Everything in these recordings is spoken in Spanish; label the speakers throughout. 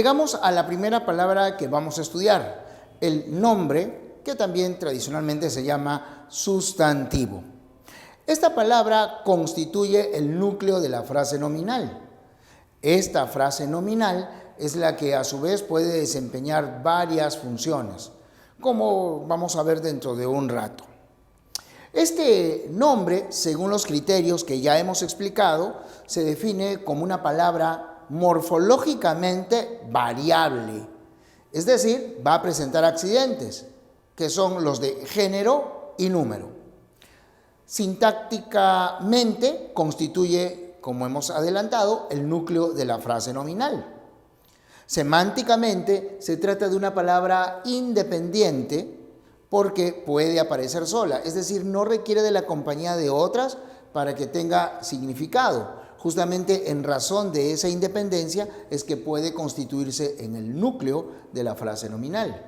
Speaker 1: Llegamos a la primera palabra que vamos a estudiar, el nombre, que también tradicionalmente se llama sustantivo. Esta palabra constituye el núcleo de la frase nominal. Esta frase nominal es la que a su vez puede desempeñar varias funciones, como vamos a ver dentro de un rato. Este nombre, según los criterios que ya hemos explicado, se define como una palabra morfológicamente variable, es decir, va a presentar accidentes, que son los de género y número. Sintácticamente constituye, como hemos adelantado, el núcleo de la frase nominal. Semánticamente se trata de una palabra independiente porque puede aparecer sola, es decir, no requiere de la compañía de otras para que tenga significado. Justamente en razón de esa independencia es que puede constituirse en el núcleo de la frase nominal.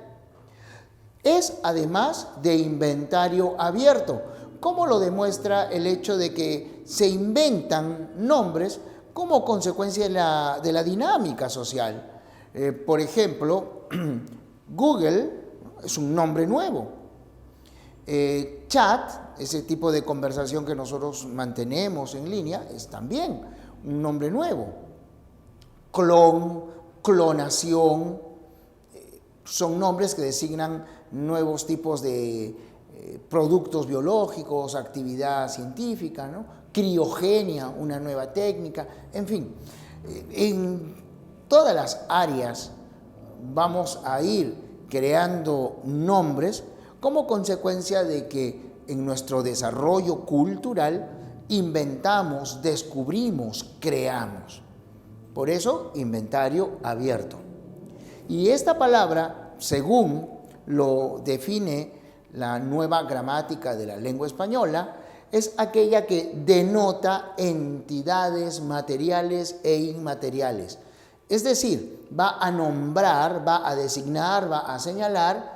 Speaker 1: Es además de inventario abierto, como lo demuestra el hecho de que se inventan nombres como consecuencia de la dinámica social. Por ejemplo, Google es un nombre nuevo. Chat, ese tipo de conversación que nosotros mantenemos en línea, es también un nombre nuevo. Clon, clonación, son nombres que designan nuevos tipos de productos biológicos, actividad científica, ¿no? Criogenia, una nueva técnica, en fin. En todas las áreas vamos a ir creando nombres como consecuencia de que en nuestro desarrollo cultural inventamos, descubrimos, creamos. Por eso, inventario abierto. Y esta palabra, según lo define la nueva gramática de la lengua española, es aquella que denota entidades materiales e inmateriales. Es decir, va a nombrar, va a designar, va a señalar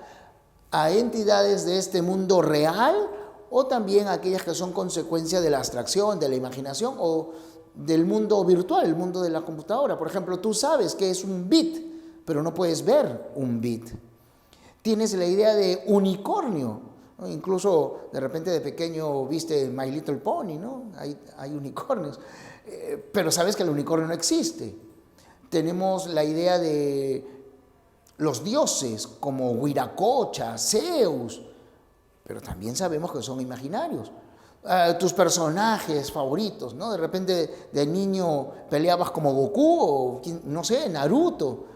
Speaker 1: a entidades de este mundo real o también aquellas que son consecuencia de la abstracción, de la imaginación o del mundo virtual, el mundo de la computadora. Por ejemplo, tú sabes que es un bit, pero no puedes ver un bit. Tienes la idea de unicornio, ¿no? Incluso de repente de pequeño viste My Little Pony, ¿no? Hay unicornios, pero sabes que el unicornio no existe. Tenemos la idea de los dioses como Huiracocha, Zeus, pero también sabemos que son imaginarios. Tus personajes favoritos, ¿no? De repente de niño peleabas como Goku o, no sé, Naruto.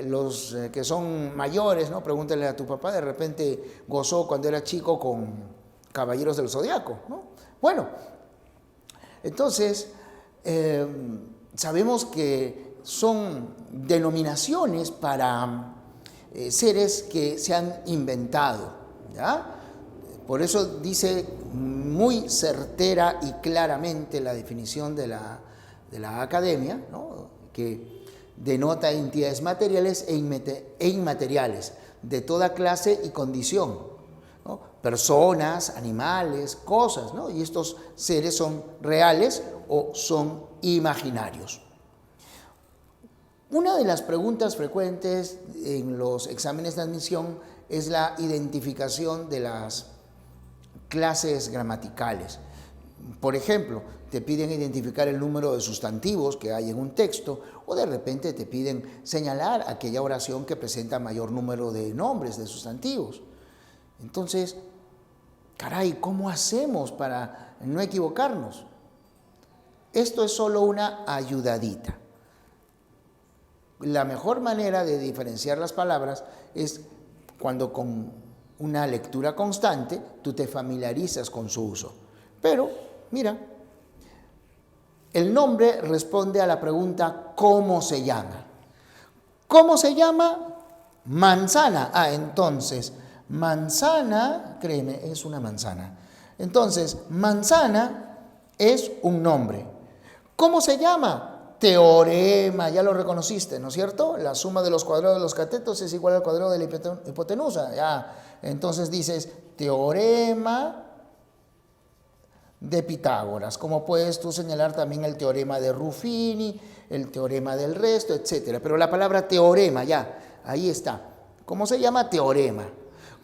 Speaker 1: Los que son mayores, ¿no? Pregúntale a tu papá, de repente gozó cuando era chico con Caballeros del Zodiaco, ¿no? Bueno, entonces sabemos que son denominaciones para seres que se han inventado, ¿ya? Por eso dice muy certera y claramente la definición de la academia, ¿no? Que denota entidades materiales e inmateriales de toda clase y condición, ¿no? Personas, animales, cosas, ¿no? Y estos seres son reales o son imaginarios. Una de las preguntas frecuentes en los exámenes de admisión es la identificación de las clases gramaticales. Por ejemplo, te piden identificar el número de sustantivos que hay en un texto o de repente te piden señalar aquella oración que presenta mayor número de nombres de sustantivos. Entonces, caray, ¿cómo hacemos para no equivocarnos? Esto es solo una ayudadita. La mejor manera de diferenciar las palabras es cuando con una lectura constante tú te familiarizas con su uso. Pero, mira, el nombre responde a la pregunta ¿cómo se llama? ¿Cómo se llama? Manzana. Entonces, manzana, créeme, es una manzana. Entonces, manzana es un nombre. ¿Cómo se llama? Teorema, ya lo reconociste, ¿no es cierto? La suma de los cuadrados de los catetos es igual al cuadrado de la hipotenusa. Ya. Entonces dices, teorema de Pitágoras, como puedes tú señalar también el teorema de Ruffini, el teorema del resto, etc. Pero la palabra teorema, ya, ahí está. ¿Cómo se llama? Teorema.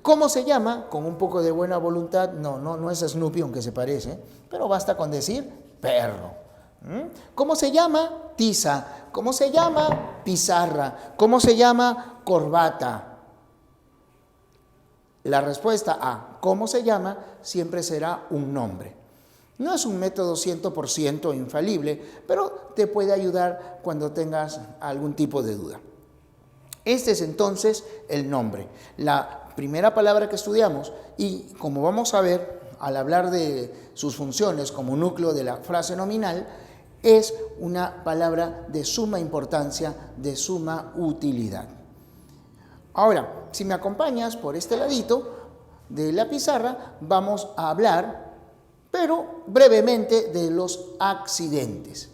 Speaker 1: ¿Cómo se llama? Con un poco de buena voluntad, no es Snoopy, aunque se parece, pero basta con decir perro. ¿Cómo se llama? Tiza. ¿Cómo se llama? Pizarra. ¿Cómo se llama? Corbata. La respuesta a ¿cómo se llama? Siempre será un nombre. No es un método 100% infalible, pero te puede ayudar cuando tengas algún tipo de duda. Este es entonces el nombre. La primera palabra que estudiamos, y como vamos a ver al hablar de sus funciones como núcleo de la frase nominal, es una palabra de suma importancia, de suma utilidad. Ahora, si me acompañas por este ladito de la pizarra, vamos a hablar, pero brevemente, de los accidentes.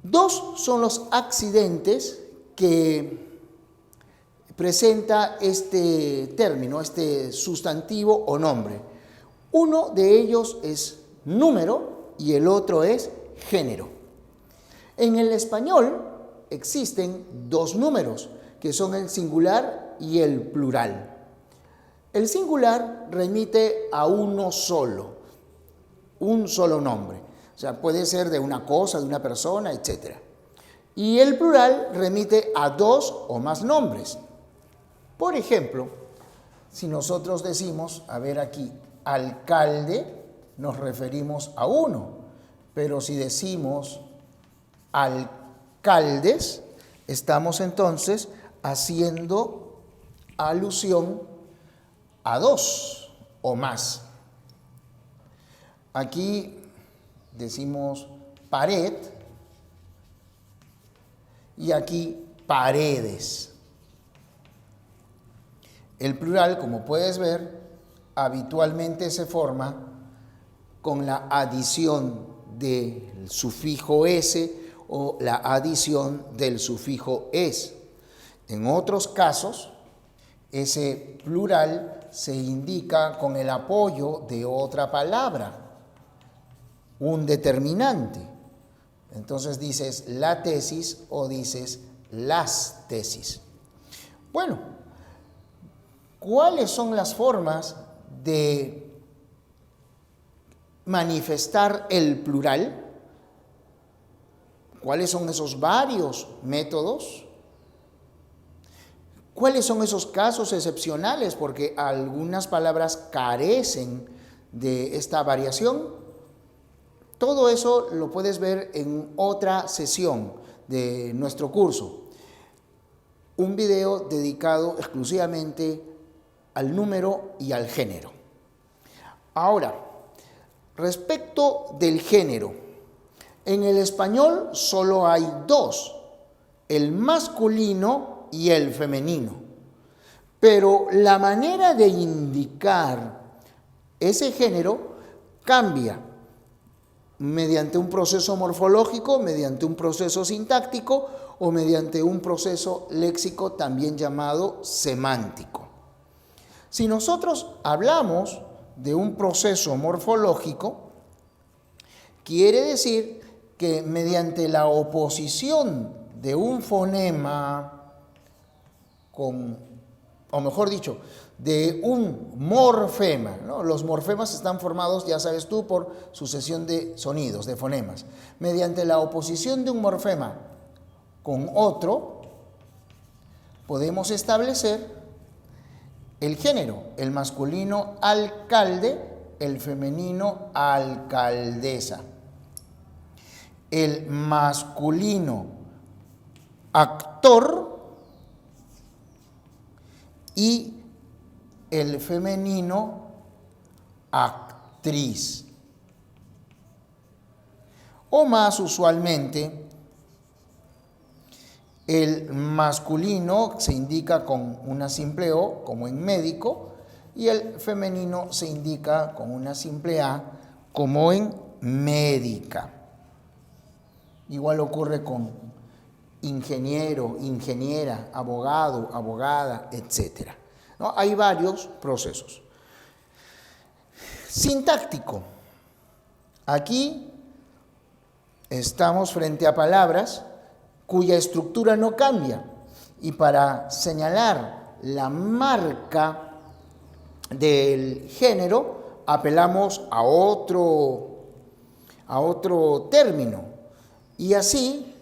Speaker 1: Dos son los accidentes que presenta este término, este sustantivo o nombre. Uno de ellos es número y el otro es género. En el español existen dos números, que son el singular y el plural. El singular remite a uno solo, un solo nombre. O sea, puede ser de una cosa, de una persona, etc. Y el plural remite a dos o más nombres. Por ejemplo, si nosotros decimos, a ver aquí, alcalde, nos referimos a uno. Pero si decimos alcaldes, estamos entonces haciendo alusión a dos o más. Aquí decimos pared y aquí paredes. El plural, como puedes ver, habitualmente se forma con la adición del sufijo s o la adición del sufijo es. En otros casos, ese plural se indica con el apoyo de otra palabra, un determinante. Entonces dices la tesis o dices las tesis. Bueno, ¿cuáles son las formas de manifestar el plural? ¿Cuáles son esos varios métodos? ¿Cuáles son esos casos excepcionales? Porque algunas palabras carecen de esta variación. Todo eso lo puedes ver en otra sesión de nuestro curso. Un video dedicado exclusivamente al número y al género. Ahora, respecto del género, en el español solo hay dos, el masculino y el femenino. Pero la manera de indicar ese género cambia mediante un proceso morfológico, mediante un proceso sintáctico o mediante un proceso léxico también llamado semántico. Si nosotros hablamos de un proceso morfológico, quiere decir que mediante la oposición de un fonema o mejor dicho, de un morfema, ¿no? Los morfemas están formados, ya sabes tú, por sucesión de sonidos, de fonemas. Mediante la oposición de un morfema con otro, podemos establecer el género, el masculino alcalde, el femenino alcaldesa. El masculino actor y el femenino actriz. O más usualmente, el masculino se indica con una simple O, como en médico, y el femenino se indica con una simple A, como en médica. Igual ocurre con ingeniero, ingeniera, abogado, abogada, etc. ¿No? Hay varios procesos. Sintáctico. Aquí estamos frente a palabras cuya estructura no cambia. Y para señalar la marca del género, apelamos a otro término. Y así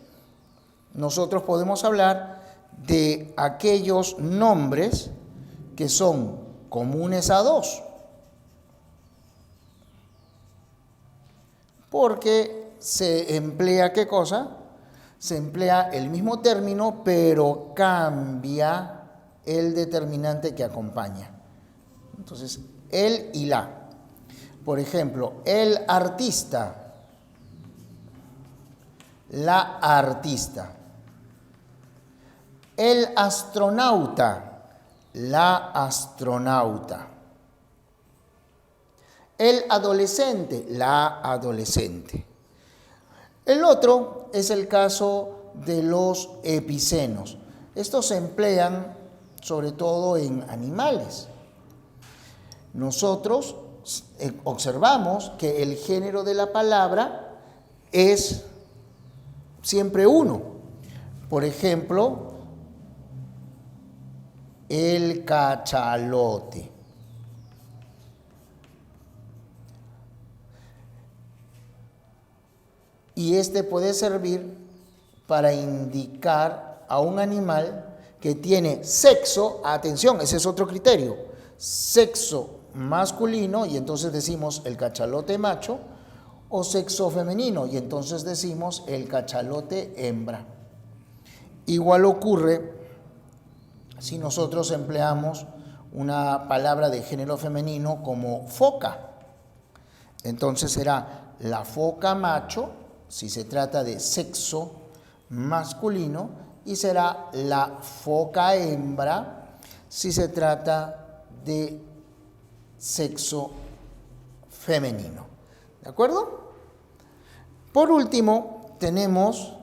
Speaker 1: nosotros podemos hablar de aquellos nombres que son comunes a dos. Porque se emplea, ¿qué cosa? Se emplea el mismo término, pero cambia el determinante que acompaña. Entonces, el y la. Por ejemplo, el artista, la artista. El astronauta, la astronauta. El adolescente, la adolescente. El otro es el caso de los epicenos. Estos se emplean sobre todo en animales. Nosotros observamos que el género de la palabra es siempre uno. Por ejemplo, el cachalote. Y este puede servir para indicar a un animal que tiene sexo, atención, ese es otro criterio, sexo masculino, y entonces decimos el cachalote macho, o sexo femenino, y entonces decimos el cachalote hembra. Igual ocurre si nosotros empleamos una palabra de género femenino como foca. Entonces será la foca macho, si se trata de sexo masculino, y será la foca hembra si se trata de sexo femenino. ¿De acuerdo? Por último, tenemos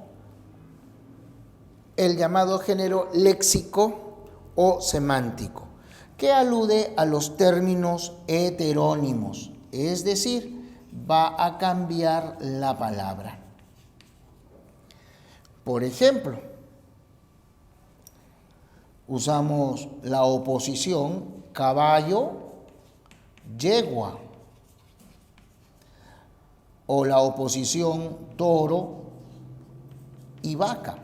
Speaker 1: el llamado género léxico o semántico, que alude a los términos heterónimos, es decir, va a cambiar la palabra. Por ejemplo, usamos la oposición caballo, yegua, o la oposición toro y vaca.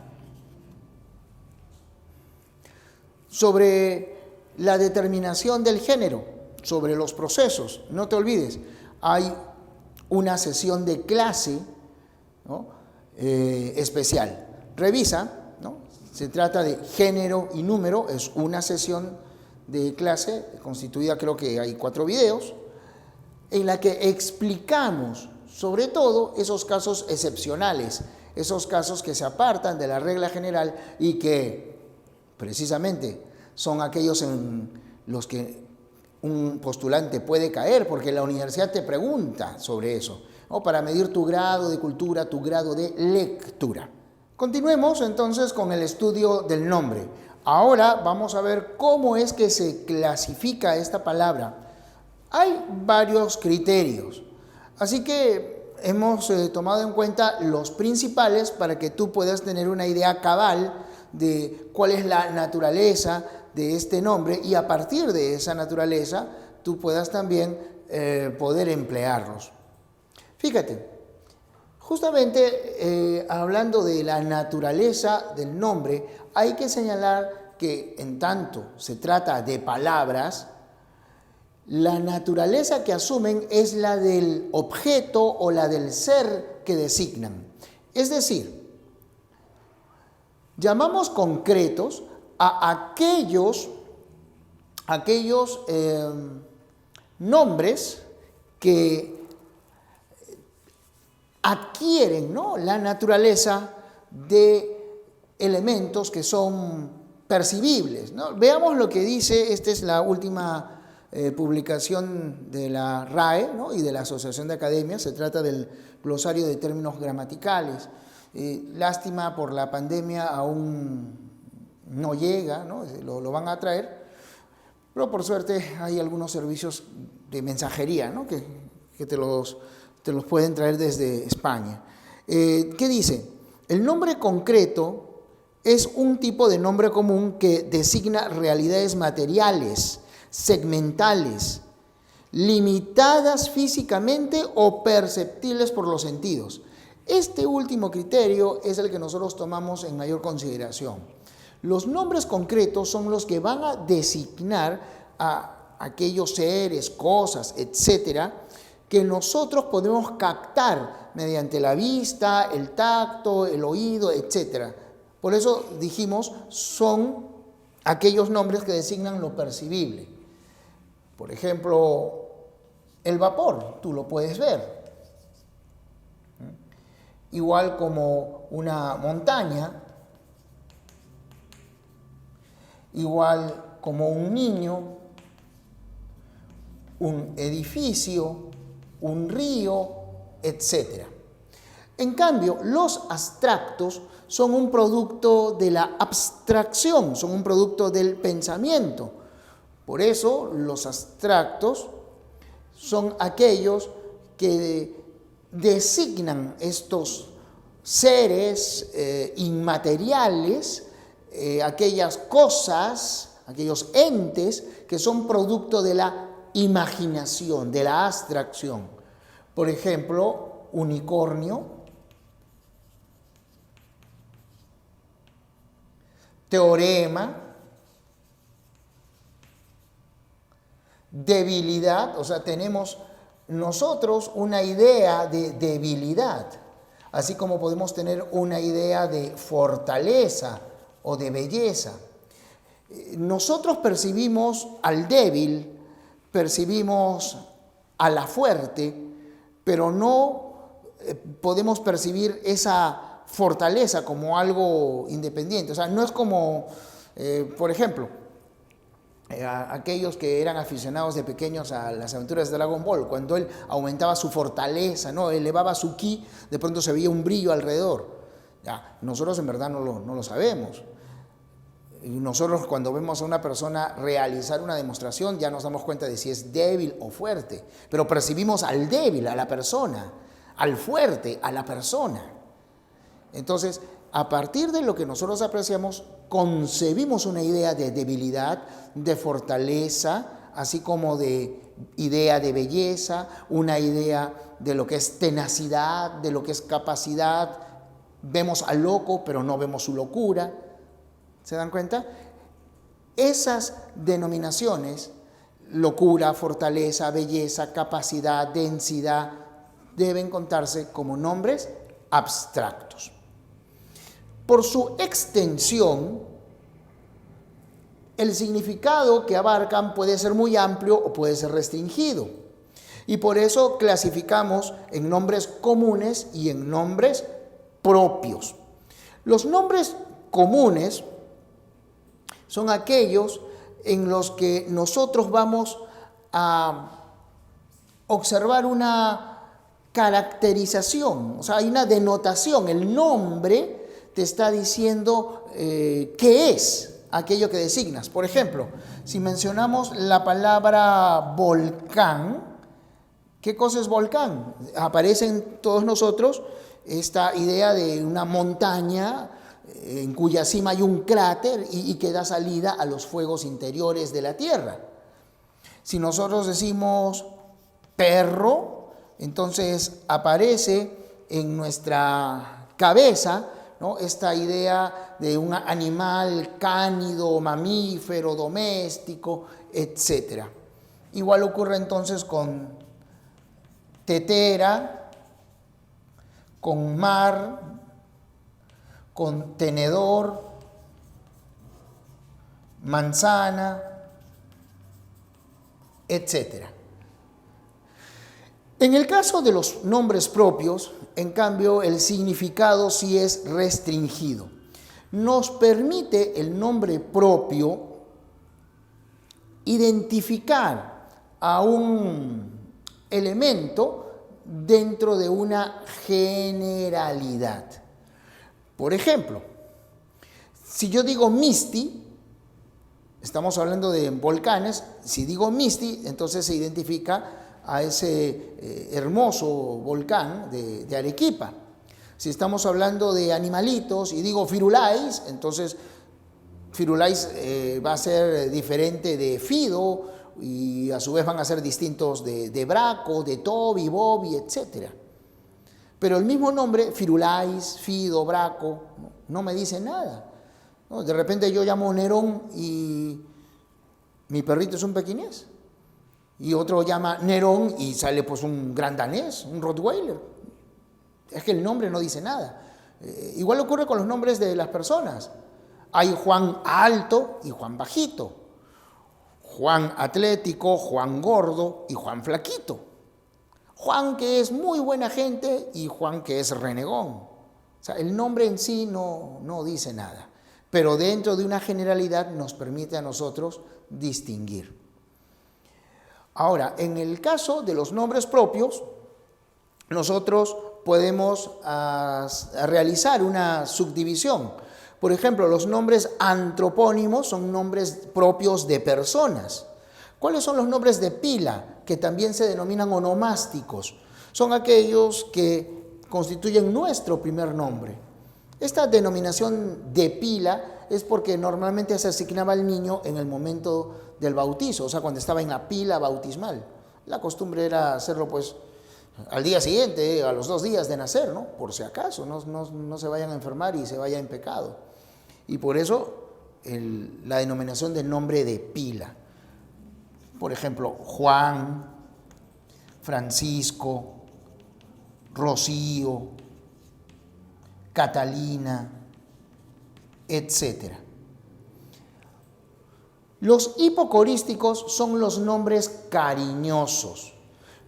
Speaker 1: Sobre la determinación del género, sobre los procesos, no te olvides, hay una sesión de clase, ¿no? Especial. Revisa, ¿no? Se trata de género y número, es una sesión de clase constituida, creo que hay 4 videos, en la que explicamos sobre todo esos casos excepcionales, esos casos que se apartan de la regla general y que precisamente son aquellos en los que un postulante puede caer, porque la universidad te pregunta sobre eso, ¿no? Para medir tu grado de cultura, tu grado de lectura. Continuemos entonces con el estudio del nombre. Ahora vamos a ver cómo es que se clasifica esta palabra. Hay varios criterios, así que hemos tomado en cuenta los principales para que tú puedas tener una idea cabal de cuál es la naturaleza de este nombre, y a partir de esa naturaleza tú puedas también poder emplearlos. Fíjate, justamente hablando de la naturaleza del nombre, hay que señalar que en tanto se trata de palabras, la naturaleza que asumen es la del objeto o la del ser que designan. Es decir, llamamos concretos a aquellos nombres que adquieren, ¿no?, la naturaleza de elementos que son percibibles, ¿no? Veamos lo que dice, esta es la última publicación de la RAE, ¿no?, y de la Asociación de Academias. Se trata del glosario de términos gramaticales. Lástima, por la pandemia aún no llega, ¿no? Lo van a traer, pero por suerte hay algunos servicios de mensajería, ¿no?, que te te los pueden traer desde España. ¿Qué dice? El nombre concreto es un tipo de nombre común que designa realidades materiales, segmentales, limitadas físicamente o perceptibles por los sentidos. Este último criterio es el que nosotros tomamos en mayor consideración. Los nombres concretos son los que van a designar a aquellos seres, cosas, etcétera, que nosotros podemos captar mediante la vista, el tacto, el oído, etcétera. Por eso dijimos, son aquellos nombres que designan lo percibible. Por ejemplo, el vapor, tú lo puedes ver. Igual como una montaña, igual como un niño, un edificio, un río, etc. En cambio, los abstractos son un producto de la abstracción, son un producto del pensamiento. Por eso, los abstractos son aquellos que designan estos seres inmateriales, aquellas cosas, aquellos entes que son producto de la imaginación, de la abstracción. Por ejemplo, unicornio, teorema, debilidad, o sea, tenemos nosotros una idea de debilidad, así como podemos tener una idea de fortaleza o de belleza. Nosotros percibimos al débil, percibimos a la fuerte, pero no podemos percibir esa fortaleza como algo independiente. O sea, no es como, por ejemplo, aquellos que eran aficionados de pequeños a las aventuras de Dragon Ball, cuando él aumentaba su fortaleza, ¿no? Elevaba su ki, de pronto se veía un brillo alrededor. Ya, nosotros en verdad no lo sabemos. Y nosotros cuando vemos a una persona realizar una demostración ya nos damos cuenta de si es débil o fuerte, pero percibimos al débil, a la persona, al fuerte, a la persona. Entonces, a partir de lo que nosotros apreciamos, concebimos una idea de debilidad, de fortaleza, así como de idea de belleza, una idea de lo que es tenacidad, de lo que es capacidad. Vemos al loco, pero no vemos su locura. ¿Se dan cuenta? Esas denominaciones, locura, fortaleza, belleza, capacidad, densidad, deben contarse como nombres abstractos. Por su extensión, el significado que abarcan puede ser muy amplio o puede ser restringido. Y por eso clasificamos en nombres comunes y en nombres propios. Los nombres comunes son aquellos en los que nosotros vamos a observar una caracterización, o sea, hay una denotación. El nombre te está diciendo qué es aquello que designas. Por ejemplo, si mencionamos la palabra volcán, ¿qué cosa es volcán? Aparece en todos nosotros esta idea de una montaña en cuya cima hay un cráter y que da salida a los fuegos interiores de la Tierra. Si nosotros decimos perro, entonces aparece en nuestra cabeza, ¿no?, esta idea de un animal cánido, mamífero, doméstico, etc. Igual ocurre entonces con tetera, con mar, con tenedor, manzana, etc. En el caso de los nombres propios, en cambio, el significado sí es restringido. Nos permite el nombre propio identificar a un elemento dentro de una generalidad. Por ejemplo, si yo digo Misti, estamos hablando de volcanes, si digo Misti, entonces se identifica a ese hermoso volcán de Arequipa. Si estamos hablando de animalitos y digo Firulais, entonces Firulais va a ser diferente de Fido y a su vez van a ser distintos de Braco, de Tobi, Bobi, etc. Pero el mismo nombre, Firulais, Fido, Braco, no me dice nada, ¿no? De repente yo llamo Nerón y mi perrito es un pequinés. Y otro llama Nerón y sale pues un gran danés, un Rottweiler. Es que el nombre no dice nada. Igual ocurre con los nombres de las personas. Hay Juan alto y Juan bajito. Juan atlético, Juan gordo y Juan flaquito. Juan que es muy buena gente y Juan que es renegón. O sea, el nombre en sí no dice nada. Pero dentro de una generalidad nos permite a nosotros distinguir. Ahora, en el caso de los nombres propios, nosotros podemos realizar una subdivisión. Por ejemplo, los nombres antropónimos son nombres propios de personas. ¿Cuáles son los nombres de pila, que también se denominan onomásticos? Son aquellos que constituyen nuestro primer nombre. Esta denominación de pila es porque normalmente se asignaba al niño en el momento del bautizo, o sea, cuando estaba en la pila bautismal. La costumbre era hacerlo pues al día siguiente, a los 2 días de nacer, ¿no? Por si acaso, no se vayan a enfermar y se vaya en pecado. Y por eso la denominación del nombre de pila. Por ejemplo, Juan, Francisco, Rocío, Catalina, etc. Los hipocorísticos son los nombres cariñosos.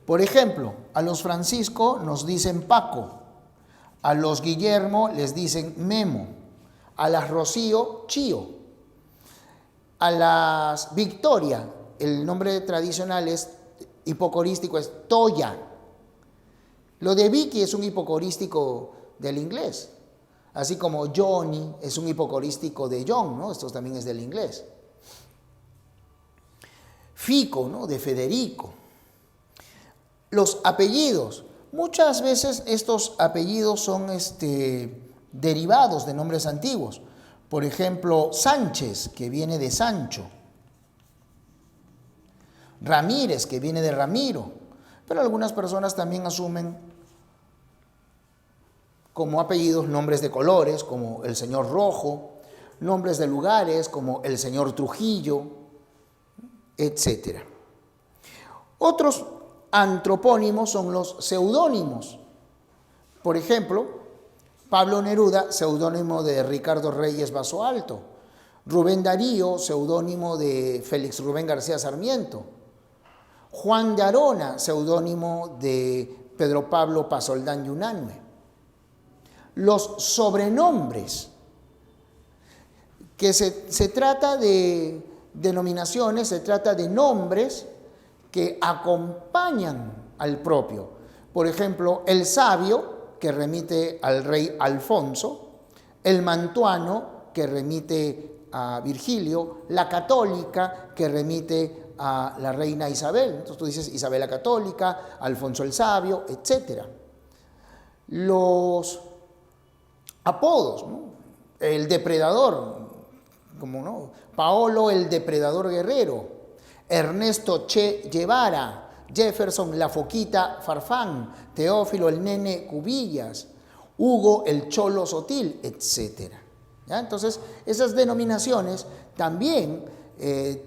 Speaker 1: Por ejemplo, a los Francisco nos dicen Paco, a los Guillermo les dicen Memo, a las Rocío, Chío, a las Victoria, el nombre tradicional es hipocorístico, es Toya. Lo de Vicky es un hipocorístico del inglés, así como Johnny es un hipocorístico de John, ¿no? Esto también es del inglés. Fico, ¿no? De Federico. Los apellidos. Muchas veces estos apellidos son derivados de nombres antiguos. Por ejemplo, Sánchez, que viene de Sancho. Ramírez, que viene de Ramiro. Pero algunas personas también asumen como apellidos nombres de colores, como el señor Rojo, nombres de lugares, como el señor Trujillo, etc. Otros antropónimos son los seudónimos. Por ejemplo, Pablo Neruda, seudónimo de Ricardo Reyes Vaso Alto. Rubén Darío, seudónimo de Félix Rubén García Sarmiento. Juan de Arona, seudónimo de Pedro Pablo Pasoldán Yunanue. Los sobrenombres, que se trata de denominaciones, se trata de nombres que acompañan al propio. Por ejemplo, el sabio, que remite al rey Alfonso, el mantuano, que remite a Virgilio, la católica, que remite a la reina Isabel. Entonces tú dices Isabel la Católica, Alfonso el Sabio, etc. Los apodos, ¿no? El depredador, como no, Paolo el depredador guerrero, Ernesto Che Guevara, Jefferson la Foquita Farfán, Teófilo el Nene Cubillas, Hugo el Cholo Sotil, etc. ¿Ya? Entonces, esas denominaciones también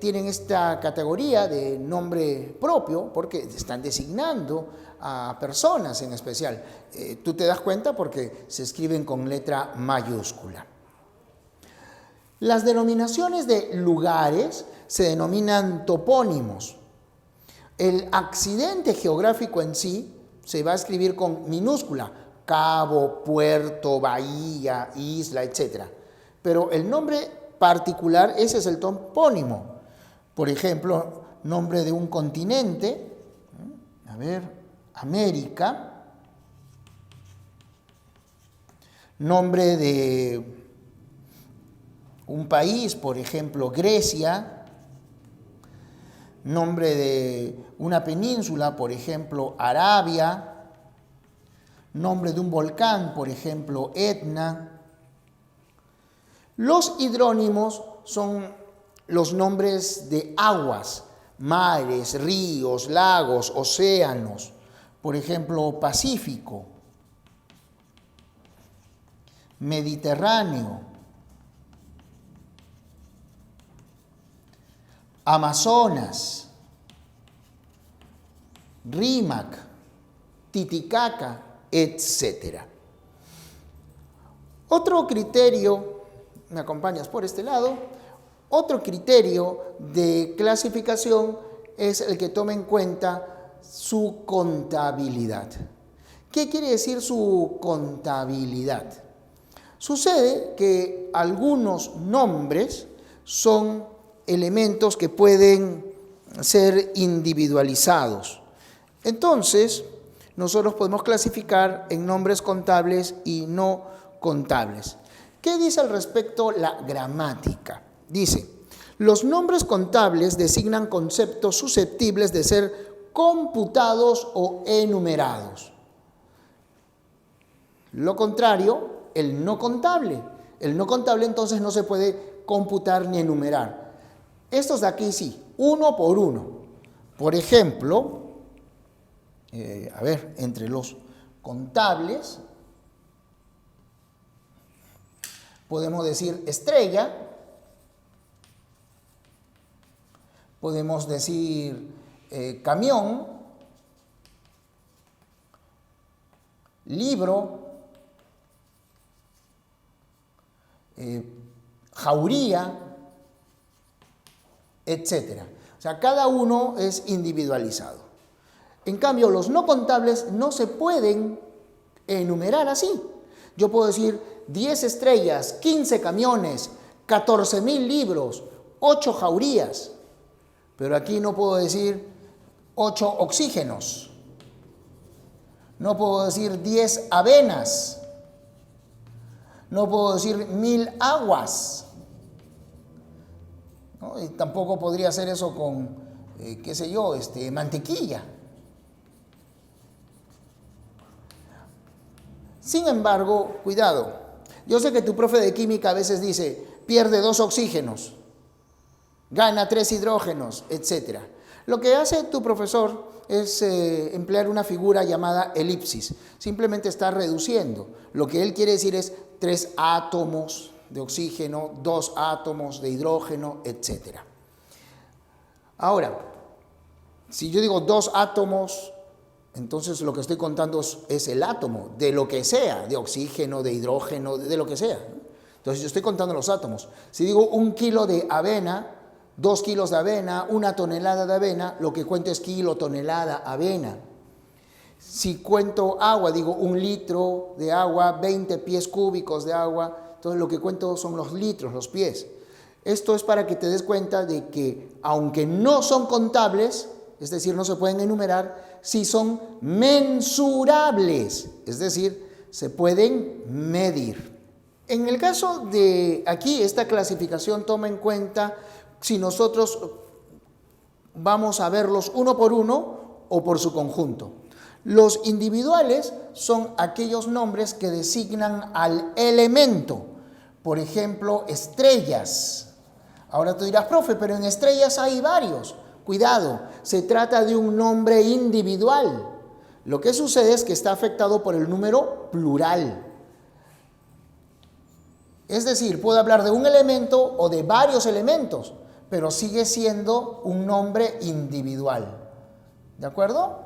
Speaker 1: tienen esta categoría de nombre propio porque están designando a personas en especial. Tú te das cuenta porque se escriben con letra mayúscula. Las denominaciones de lugares se denominan topónimos. El accidente geográfico en sí se va a escribir con minúscula, cabo, puerto, bahía, isla, etc. Pero el nombre particular, ese es el topónimo. Por ejemplo, nombre de un continente, América, nombre de un país, por ejemplo, Grecia, nombre de una península, por ejemplo, Arabia, nombre de un volcán, por ejemplo, Etna. Los hidrónimos son los nombres de aguas, mares, ríos, lagos, océanos, por ejemplo, Pacífico, Mediterráneo, Amazonas, Rímac, Titicaca, etc. Otro criterio, ¿me acompañas por este lado? Otro criterio de clasificación es el que toma en cuenta su contabilidad. ¿Qué quiere decir su contabilidad? Sucede que algunos nombres son elementos que pueden ser individualizados. Entonces, nosotros podemos clasificar en nombres contables y no contables. ¿Qué dice al respecto la gramática? Dice, los nombres contables designan conceptos susceptibles de ser computados o enumerados. Lo contrario, el no contable. El no contable entonces no se puede computar ni enumerar. Estos de aquí sí, uno por uno. Por ejemplo, entre los contables podemos decir estrella, podemos decir camión, libro, jauría, etc. O sea, cada uno es individualizado. En cambio, los no contables no se pueden enumerar así. Yo puedo decir 10 estrellas, 15 camiones, 14,000 libros, 8 jaurías. Pero aquí no puedo decir 8 oxígenos. No puedo decir 10 avenas. No puedo decir 1000 aguas. ¿No? Y tampoco podría hacer eso con, mantequilla. Sin embargo, cuidado. Yo sé que tu profe de química a veces dice, pierde 2 oxígenos, gana 3 hidrógenos, etc. Lo que hace tu profesor es emplear una figura llamada elipsis. Simplemente está reduciendo. Lo que él quiere decir es 3 átomos de oxígeno, 2 átomos de hidrógeno, etc. Ahora, si yo digo 2 átomos, entonces lo que estoy contando es el átomo, de lo que sea, de oxígeno, de hidrógeno, de lo que sea. Entonces yo estoy contando los átomos. Si digo 1 kilo de avena, 2 kilos de avena, 1 tonelada de avena, lo que cuento es kilo, tonelada, avena. Si cuento agua, digo 1 litro de agua, 20 pies cúbicos de agua, entonces lo que cuento son los litros, los pies. Esto es para que te des cuenta de que, aunque no son contables, es decir, no se pueden enumerar, sí son mensurables, es decir, se pueden medir. En el caso de aquí, esta clasificación toma en cuenta si nosotros vamos a verlos uno por uno o por su conjunto. Los individuales son aquellos nombres que designan al elemento. Por ejemplo, estrellas. Ahora tú dirás, profe, pero en estrellas hay varios. Cuidado, se trata de un nombre individual. Lo que sucede es que está afectado por el número plural. Es decir, puedo hablar de un elemento o de varios elementos, pero sigue siendo un nombre individual. ¿De acuerdo?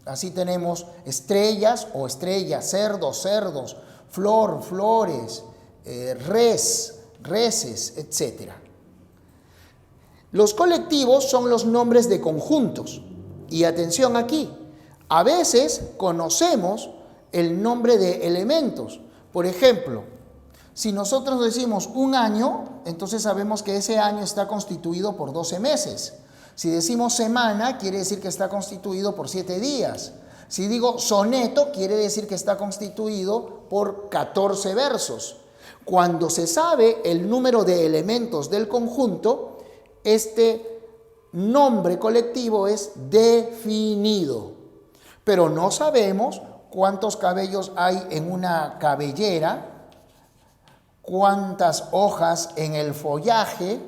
Speaker 1: Así tenemos estrellas o estrellas, cerdos, cerdos, flor, flores, res, reses, etc. Los colectivos son los nombres de conjuntos. Y atención aquí, a veces conocemos el nombre de elementos. Por ejemplo, si nosotros decimos un año, entonces sabemos que ese año está constituido por 12 meses. Si decimos semana, quiere decir que está constituido por 7 días. Si digo soneto, quiere decir que está constituido por 14 versos. Cuando se sabe el número de elementos del conjunto, este nombre colectivo es definido, pero no sabemos cuántos cabellos hay en una cabellera, cuántas hojas en el follaje,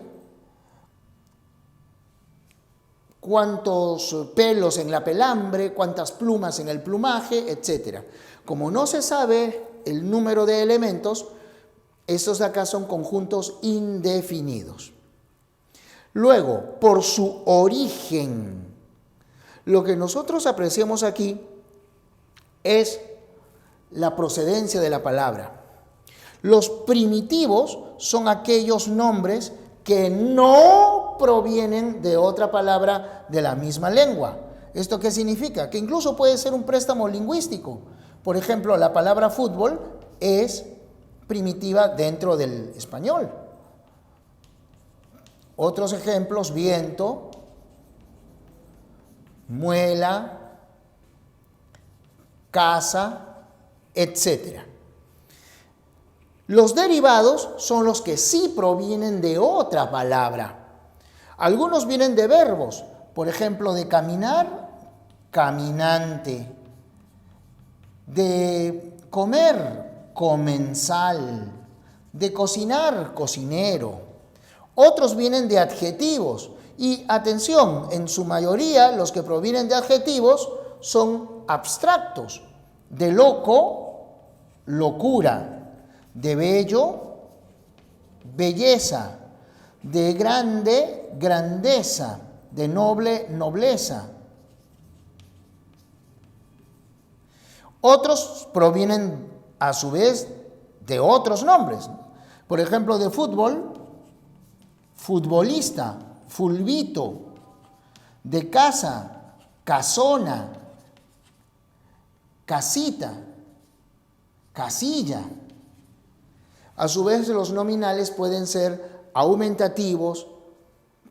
Speaker 1: cuántos pelos en la pelambre, cuántas plumas en el plumaje, etc. Como no se sabe el número de elementos, estos de acá son conjuntos indefinidos. Luego, por su origen, lo que nosotros apreciamos aquí es la procedencia de la palabra. Los primitivos son aquellos nombres que no provienen de otra palabra de la misma lengua. ¿Esto qué significa? Que incluso puede ser un préstamo lingüístico. Por ejemplo, la palabra fútbol es primitiva dentro del español. Otros ejemplos: viento, muela, casa, etc. Los derivados son los que sí provienen de otra palabra. Algunos vienen de verbos, por ejemplo, de caminar, caminante, de comer, comensal, de cocinar, cocinero. Otros vienen de adjetivos y, atención, en su mayoría los que provienen de adjetivos son abstractos: de loco, locura; de bello, belleza; de grande, grandeza; de noble, nobleza. Otros provienen a su vez de otros nombres. Por ejemplo, de fútbol, futbolista, fulbito; de casa, casona; casita, casilla. A su vez, los nominales pueden ser aumentativos,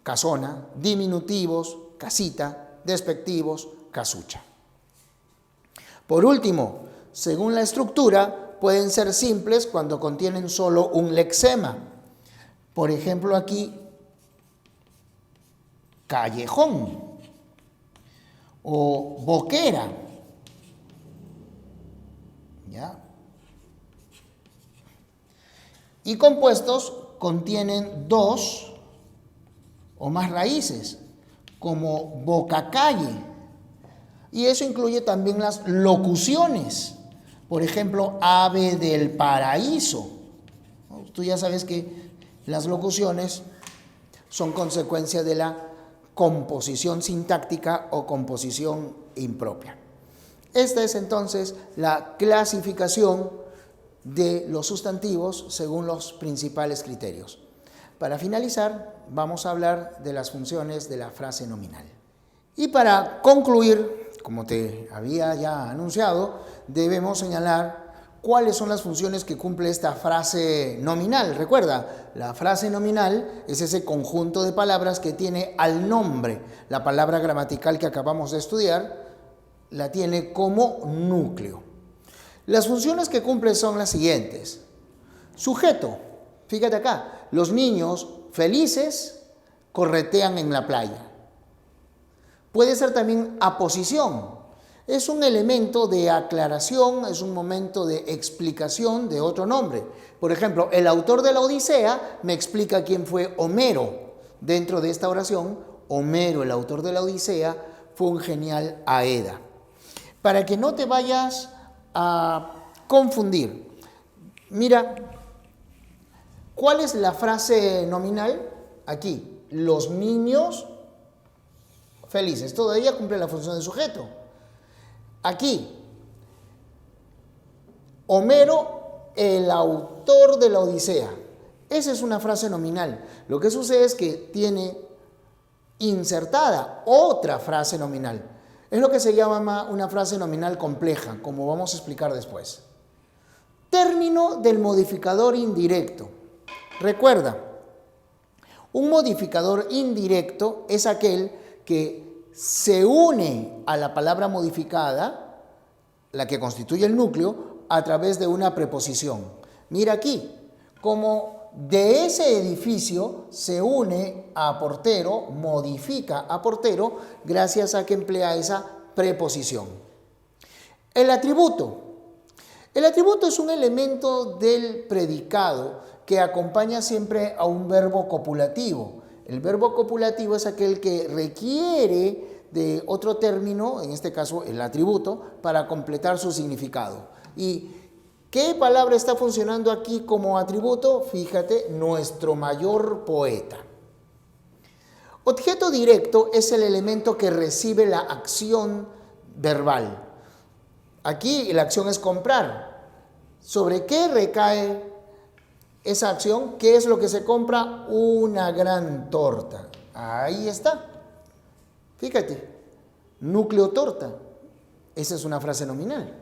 Speaker 1: casona; diminutivos, casita; despectivos, casucha. Por último, según la estructura, pueden ser simples cuando contienen solo un lexema. Por ejemplo, aquí, callejón o boquera. ¿Ya? Y compuestos contienen dos o más raíces, como bocacalle. Y eso incluye también las locuciones. Por ejemplo, ave del paraíso. Tú ya sabes que las locuciones son consecuencia de la composición sintáctica o composición impropia. Esta es entonces la clasificación de los sustantivos según los principales criterios. Para finalizar, vamos a hablar de las funciones de la frase nominal. Y para concluir, como te había ya anunciado, debemos señalar cuáles son las funciones que cumple esta frase nominal. Recuerda, la frase nominal es ese conjunto de palabras que tiene al nombre. La palabra gramatical que acabamos de estudiar la tiene como núcleo. Las funciones que cumple son las siguientes. Sujeto. Fíjate acá, los niños felices corretean en la playa. Puede ser también aposición. Es un elemento de aclaración, es un momento de explicación de otro nombre. Por ejemplo, el autor de la Odisea me explica quién fue Homero. Dentro de esta oración, Homero, el autor de la Odisea, fue un genial Aeda. Para que no te vayas a confundir, mira, ¿cuál es la frase nominal? Aquí, los niños felices. Todavía cumple la función de sujeto. Aquí, Homero, el autor de la Odisea. Esa es una frase nominal. Lo que sucede es que tiene insertada otra frase nominal. Es lo que se llama una frase nominal compleja, como vamos a explicar después. Término del modificador indirecto. Recuerda, un modificador indirecto es aquel que se une a la palabra modificada, la que constituye el núcleo, a través de una preposición. Mira aquí, como de ese edificio se une a portero, modifica a portero, gracias a que emplea esa preposición. El atributo. El atributo es un elemento del predicado que acompaña siempre a un verbo copulativo. El verbo copulativo es aquel que requiere de otro término, en este caso el atributo, para completar su significado. ¿Y qué palabra está funcionando aquí como atributo? Fíjate, nuestro mayor poeta. Objeto directo es el elemento que recibe la acción verbal. Aquí la acción es comprar. ¿Sobre qué recae esa acción? ¿Qué es lo que se compra? Una gran torta. Ahí está. Fíjate, núcleo torta. Esa es una frase nominal.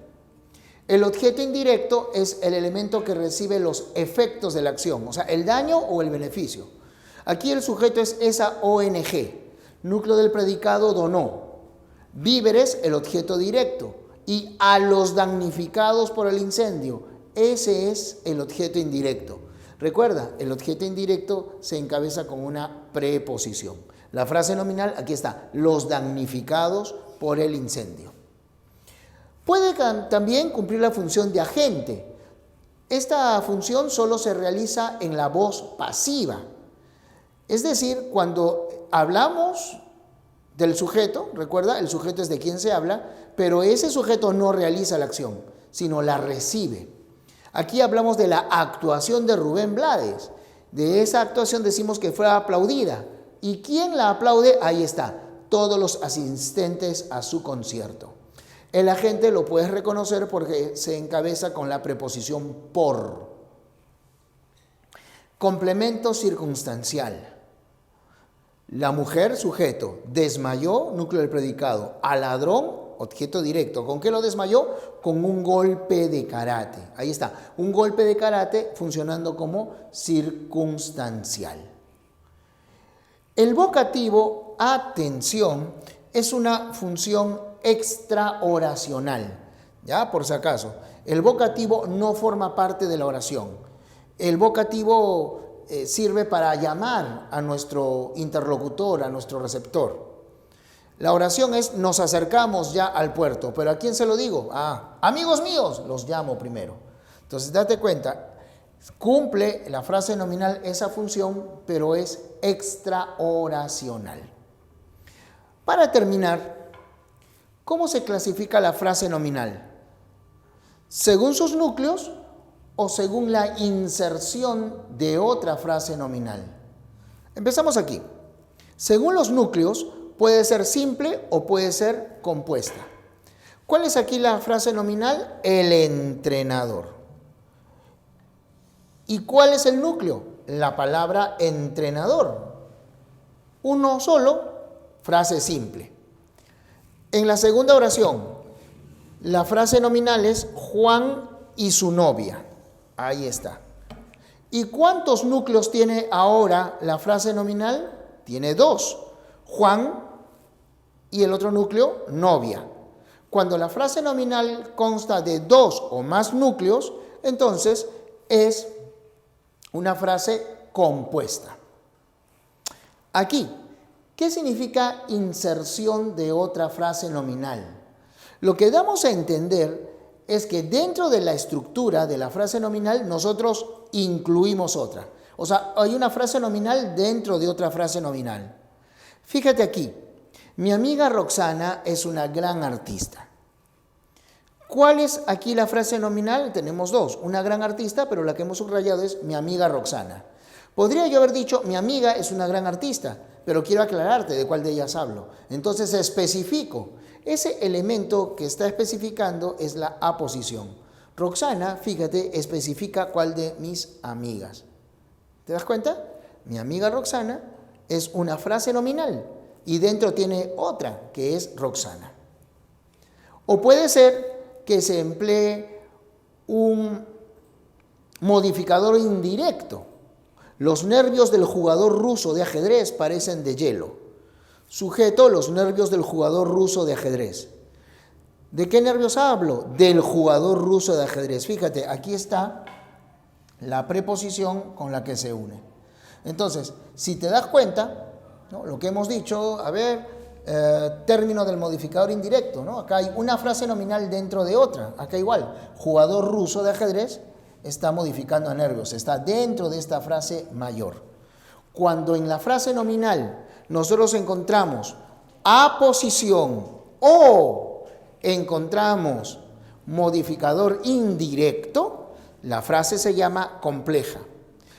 Speaker 1: El objeto indirecto es el elemento que recibe los efectos de la acción, o sea, el daño o el beneficio. Aquí el sujeto es esa ONG. Núcleo del predicado donó. Víveres, el objeto directo. Y a los damnificados por el incendio. Ese es el objeto indirecto. Recuerda, el objeto indirecto se encabeza con una preposición. La frase nominal, aquí está, los damnificados por el incendio. Puede también cumplir la función de agente. Esta función solo se realiza en la voz pasiva. Es decir, cuando hablamos del sujeto, recuerda, el sujeto es de quien se habla, pero ese sujeto no realiza la acción, sino la recibe. Aquí hablamos de la actuación de Rubén Blades. De esa actuación decimos que fue aplaudida. ¿Y quién la aplaude? Ahí está, todos los asistentes a su concierto. El agente lo puedes reconocer porque se encabeza con la preposición por. Complemento circunstancial. La mujer, sujeto, desmayó, núcleo del predicado. Al ladrón, objeto directo. ¿Con qué lo desmayó? Con un golpe de karate. Ahí está, un golpe de karate funcionando como circunstancial. El vocativo atención es una función extraoracional. Ya, por si acaso, el vocativo no forma parte de la oración. El vocativo sirve para llamar a nuestro interlocutor, a nuestro receptor. La oración es nos acercamos ya al puerto, pero ¿a quién se lo digo? Amigos míos, los llamo primero. Entonces date cuenta, cumple la frase nominal esa función, pero es extraoracional. Para terminar, ¿cómo se clasifica la frase nominal? ¿Según sus núcleos o según la inserción de otra frase nominal? Empezamos aquí. Según los núcleos, puede ser simple o puede ser compuesta. ¿Cuál es aquí la frase nominal? El entrenador. ¿Y cuál es el núcleo? La palabra entrenador. Uno solo, frase simple. En la segunda oración, la frase nominal es Juan y su novia. Ahí está. ¿Y cuántos núcleos tiene ahora la frase nominal? Tiene dos. Juan y el otro núcleo, novia. Cuando la frase nominal consta de dos o más núcleos, entonces es una frase compuesta. Aquí, ¿qué significa inserción de otra frase nominal? Lo que damos a entender es que dentro de la estructura de la frase nominal nosotros incluimos otra. O sea, hay una frase nominal dentro de otra frase nominal. Fíjate aquí, mi amiga Roxana es una gran artista. ¿Cuál es aquí la frase nominal? Tenemos dos, una gran artista, pero la que hemos subrayado es mi amiga Roxana. Podría yo haber dicho, mi amiga es una gran artista, pero quiero aclararte de cuál de ellas hablo. Entonces especifico. Ese elemento que está especificando es la aposición. Roxana, fíjate, especifica cuál de mis amigas. ¿Te das cuenta? Mi amiga Roxana es una frase nominal y dentro tiene otra que es Roxana. O puede ser que se emplee un modificador indirecto. Los nervios del jugador ruso de ajedrez parecen de hielo. Sujeto, los nervios del jugador ruso de ajedrez. ¿De qué nervios hablo? Del jugador ruso de ajedrez. Fíjate, aquí está la preposición con la que se une. Entonces, si te das cuenta, ¿no?, lo que hemos dicho, a ver, término del modificador indirecto, ¿no? Acá hay una frase nominal dentro de otra. Acá igual, jugador ruso de ajedrez está modificando a nervios, está dentro de esta frase mayor. Cuando en la frase nominal nosotros encontramos aposición o encontramos modificador indirecto, la frase se llama compleja.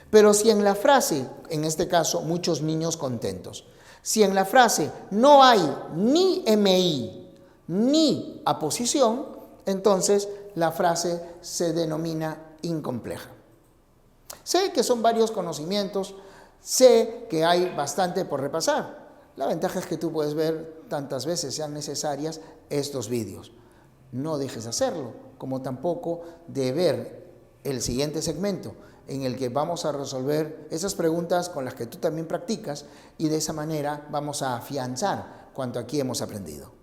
Speaker 1: Pero si en la frase, en este caso, muchos niños contentos, si en la frase no hay ni MI ni aposición, entonces la frase se denomina incompleja. Sé que son varios conocimientos, sé que hay bastante por repasar. La ventaja es que tú puedes ver tantas veces sean necesarias estos vídeos. No dejes de hacerlo, como tampoco de ver el siguiente segmento en el que vamos a resolver esas preguntas con las que tú también practicas y de esa manera vamos a afianzar cuanto aquí hemos aprendido.